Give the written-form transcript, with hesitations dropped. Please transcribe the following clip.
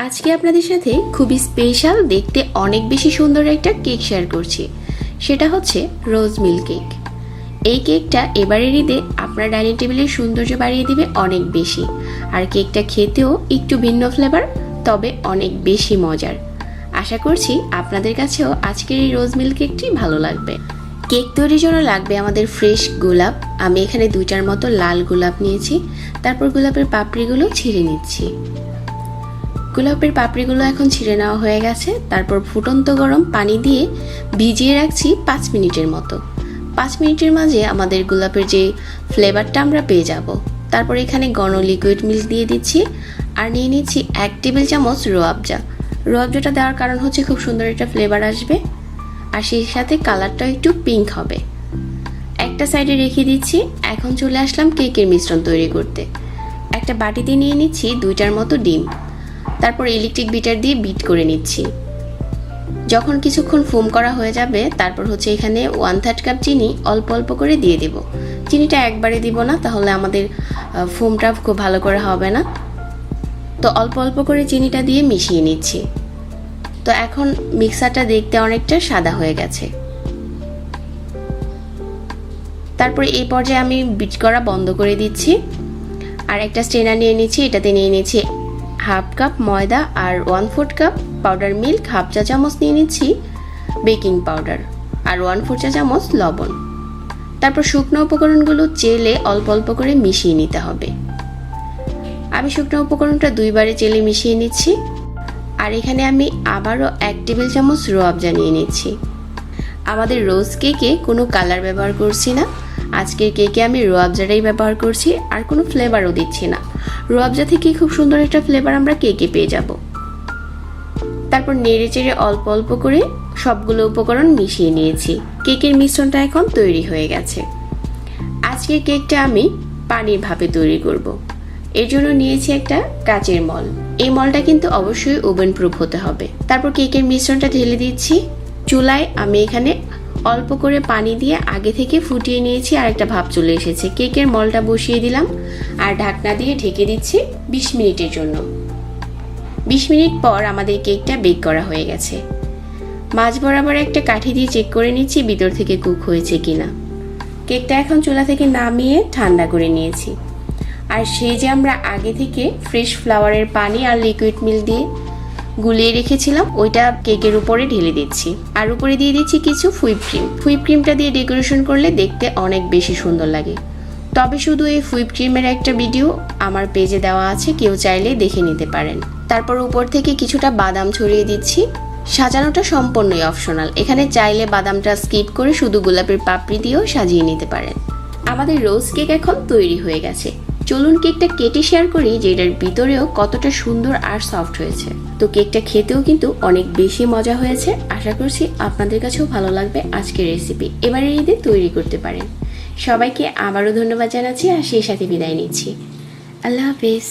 আজকে আপনাদের সাথে খুবই স্পেশাল, দেখতে অনেক বেশি সুন্দর একটা কেক শেয়ার করছি। সেটা হচ্ছে রোজ মিল্ক কেক। এই কেকটা এবারের ঈদে আপনার ডাইনিং টেবিলের সৌন্দর্য বাড়িয়ে দিবে অনেক বেশি। আর কেকটা খেতেও একটু ভিন্ন ফ্লেভার, তবে অনেক বেশি মজার। আশা করছি আপনাদের কাছেও আজকের এই রোজ মিল্ক কেকটি ভালো লাগবে। কেক তৈরির জন্য লাগবে আমাদের ফ্রেশ গোলাপ। আমি এখানে 2টার মতো লাল গোলাপ নিয়েছি। তারপর গোলাপের পাপড়িগুলো ছিঁড়ে নিচ্ছি। গোলাপের পাপড়িগুলো এখন ছিঁড়ে নেওয়া হয়ে গেছে। তারপর ফুটন্ত গরম পানি দিয়ে ভিজিয়ে রাখছি 5 মিনিটের মতো। 5 মিনিটের মাঝে আমাদের গোলাপের যে ফ্লেভারটা আমরা পেয়ে যাব। তারপর এখানে ঘন লিকুইড মিল্ক দিয়ে দিচ্ছি আর নিয়ে নিচ্ছি 1 টেবিল চামচ রোয়াবজা। রোয়াবজাটা দেওয়ার কারণ হচ্ছে খুব সুন্দর একটা ফ্লেভার আসবে, আর সেই সাথে কালারটা একটু পিঙ্ক হবে। একটা সাইডে রেখে দিচ্ছি। এখন চলে আসলাম কেকের মিশ্রণ তৈরি করতে। একটা বাটিতে নিয়ে নিচ্ছি 2টার মতো ডিম। তারপর ইলেকট্রিক বিটার দিয়ে বিট করে নিচ্ছি। যখন কিছুক্ষণ ফোম করা হয়ে যাবে, তারপর হচ্ছে এখানে 1/3 কাপ চিনি অল্প অল্প করে দিয়ে দেব। চিনিটা একবারে দিব না, তাহলে আমাদের ফোমটা খুব ভালো করে হবে না। তো অল্প অল্প করে চিনিটা দিয়ে মিশিয়ে নিচ্ছি। তো এখন মিক্সারটা দেখতে অনেকটা সাদা হয়ে গেছে। তারপর এই পর্যায়ে আমি বিট করা বন্ধ করে দিচ্ছি আর একটা স্ট্রেনার নিয়ে নিচ্ছি। এটাতে নিয়ে নিচ্ছি 1/2 কাপ ময়দা আর 1/4 কাপ পাউডার মিল্ক, 1/2 চা চামচ নিয়ে নিচ্ছি বেকিং পাউডার আর 1/4 চা চামচ লবণ। তারপর শুকনো উপকরণগুলো চেলে অল্প অল্প করে মিশিয়ে নিতে হবে। আমি শুকনো উপকরণটা 2 বারে চেলে মিশিয়ে নিচ্ছি। আর এখানে আমি আবারও 1 টেবিল চামচ রোয়াবজা নিয়ে নিচ্ছি। আমাদের রোজ কেকে কোনো কালার ব্যবহার করছি না। আজকের কেকে আমি রোয়াবজাটাই ব্যবহার করছি, আর কোনো ফ্লেভারও দিচ্ছি না। রোয়াবজা থেকে খুব সুন্দর একটা ফ্লেভার আমরা কেকে পেয়ে যাব। তারপর নেড়ে চেড়ে অল্প অল্প করে সবগুলো উপকরণ মিশিয়ে নিয়েছি। কেকের মিশ্রণটা এখন তৈরি হয়ে গেছে। আজকের কেকটা আমি পানির ভাপে তৈরি করব। এর জন্য নিয়েছি একটা কাচের মল। এই মলটা কিন্তু অবশ্যই ওভেন প্রুফ হতে হবে। তারপর কেকের মিশ্রণটা ঢেলে দিচ্ছি। চুলায় আমি এখানে অল্প করে পানি দিয়ে আগে থেকে ফুটিয়ে নিয়েছি, আর একটা ভাপ চলে এসেছে। কেকের মলটা বসিয়ে দিলাম আর ঢাকনা দিয়ে ঢেকে দিচ্ছি 20 মিনিটের জন্য। 20 মিনিট পর আমাদের কেকটা বেক করা হয়ে গেছে। মাঝ বরাবর একটা কাঠি দিয়ে চেক করে নিচ্ছি ভিতর থেকে কুক হয়েছে কিনা। কেকটা এখন চুলা থেকে নামিয়ে ঠান্ডা করে নিয়েছি। আর সেই যে আমরা আগে থেকে ফ্রেশ ফ্লাওয়ারের পানি আর লিকুইড মিল্ক দিয়ে গুলিয়ে রেখেছিলাম, ওইটা কেকের উপরে ঢেলে দিচ্ছি। আর উপরে দিয়ে দিচ্ছি কিছু হুইপ ক্রিম। হুইপ ক্রিমটা দিয়ে ডেকোরেশন করলে দেখতে অনেক বেশি সুন্দর লাগে। তবে শুধু এই হুইপ ক্রিমের একটা ভিডিও আমার পেজে দেওয়া আছে, কেউ চাইলে দেখে নিতে পারেন। তারপর উপর থেকে কিছুটা বাদাম ছড়িয়ে দিচ্ছি। সাজানোটা সম্পূর্ণই অপশনাল। এখানে চাইলে বাদামটা স্কিপ করে শুধু গোলাপের পাপড়ি দিয়েও সাজিয়ে নিতে পারেন। আমাদের রোজ কেক এখন তৈরি হয়ে গেছে। চলুন কেকটা কেটে শেয়ার করি যে এটার ভিতরেও কতটা সুন্দর আর সফট হয়েছে। তো কেকটা খেতেও কিন্তু অনেক বেশি মজা হয়েছে। আশা করছি আপনাদের কাছেও ভালো লাগবে আজকের রেসিপি। এবারে ঈদে তৈরি করতে পারেন। সবাইকে আবারও ধন্যবাদ জানাচ্ছি আর সেই সাথে বিদায় নিচ্ছি। আল্লাহ হাফেজ।